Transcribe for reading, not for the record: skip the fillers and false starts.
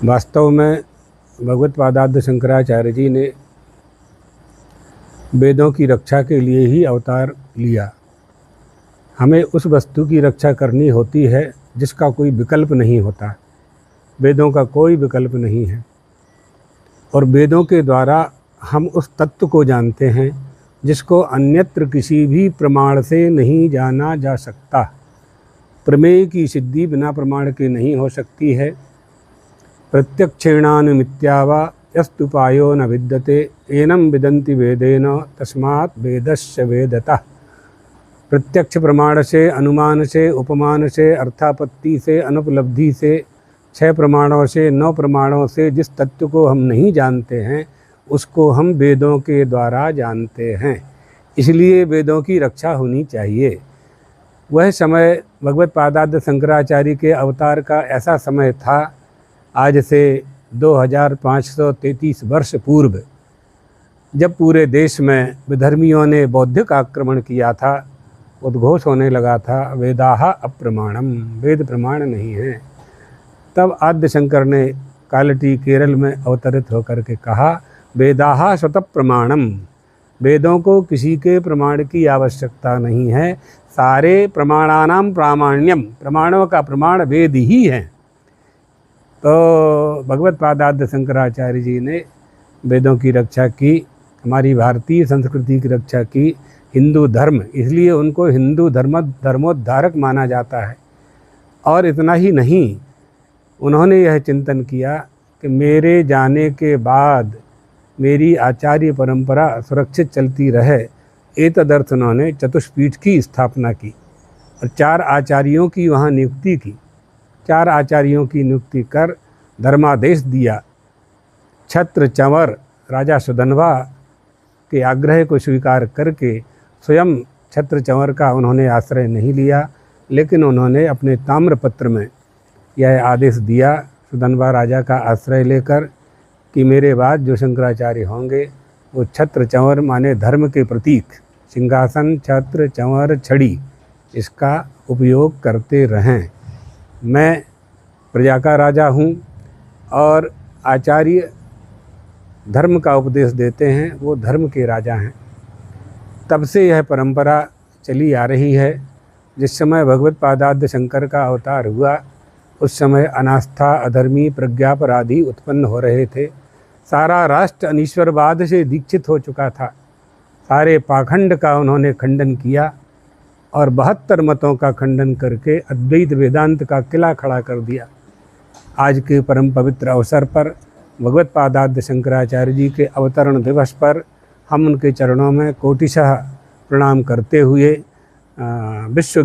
वास्तव में भगवत पादाद्य शंकराचार्य जी ने वेदों की रक्षा के लिए ही अवतार लिया। हमें उस वस्तु की रक्षा करनी होती है जिसका कोई विकल्प नहीं होता। वेदों का कोई विकल्प नहीं है और वेदों के द्वारा हम उस तत्व को जानते हैं जिसको अन्यत्र किसी भी प्रमाण से नहीं जाना जा सकता। प्रमेय की सिद्धि बिना प्रमाण के नहीं हो सकती है। प्रत्यक्षेणानुमित्यावा यस्तुपायो न विद्यते एनम विदन्ति वेदेन तस्मात् वेदस्य वेदतः। प्रत्यक्ष प्रमाण से, अनुमान से, उपमान से, अर्थापत्ति से, अनुपलब्धि से, 6 प्रमाणों से, 9 प्रमाणों से जिस तत्व को हम नहीं जानते हैं उसको हम वेदों के द्वारा जानते हैं। इसलिए वेदों की रक्षा होनी चाहिए। वह समय भगवत पादाद्य शंकराचार्य के अवतार का ऐसा समय था, आज से 2533 वर्ष पूर्व, जब पूरे देश में विधर्मियों ने बौद्धिक आक्रमण किया था। उद्घोष होने लगा था वेदाः अप्रमाणम, वेद प्रमाण नहीं है। तब आद्य शंकर ने कालटी केरल में अवतरित होकर के कहा वेदाः स्वतः प्रमाणम, वेदों को किसी के प्रमाण की आवश्यकता नहीं है। सारे प्रमाणानाम प्रामाण्यम, प्रमाणों का प्रमाण वेद ही है। तो भगवत पादाद्य शंकराचार्य जी ने वेदों की रक्षा की, हमारी भारतीय संस्कृति की रक्षा की। हिंदू धर्म, इसलिए उनको हिंदू धर्मोद्धारक माना जाता है। और इतना ही नहीं, उन्होंने यह चिंतन किया कि मेरे जाने के बाद मेरी आचार्य परंपरा सुरक्षित चलती रहे। एतदर्थ उन्होंने चतुष्पीठ की स्थापना की और 4 आचार्यों की वहाँ नियुक्ति की। 4 आचार्यों की नियुक्ति कर धर्मादेश दिया। छत्र चंवर राजा सुधन्वा के आग्रह को स्वीकार करके स्वयं छत्र चंवर का उन्होंने आश्रय नहीं लिया, लेकिन उन्होंने अपने ताम्रपत्र में यह आदेश दिया सुधन्वा राजा का आश्रय लेकर कि मेरे बाद जो शंकराचार्य होंगे वो छत्र चंवर माने धर्म के प्रतीक, सिंहासन, छत्र, चंवर, छड़ी, इसका उपयोग करते रहें। मैं प्रजा का राजा हूँ और आचार्य धर्म का उपदेश देते हैं, वो धर्म के राजा हैं। तब से यह परंपरा चली आ रही है। जिस समय भगवत पादाद्य शंकर का अवतार हुआ उस समय अनास्था, अधर्मी, प्रज्ञापराधी उत्पन्न हो रहे थे। सारा राष्ट्र अनीश्वरवाद से दीक्षित हो चुका था। सारे पाखंड का उन्होंने खंडन किया और 72 मतों का खंडन करके अद्वैत वेदांत का किला खड़ा कर दिया। आज के परम पवित्र अवसर पर भगवत पादाद्य शंकराचार्य जी के अवतरण दिवस पर हम उनके चरणों में कोटिशः प्रणाम करते हुए विश्व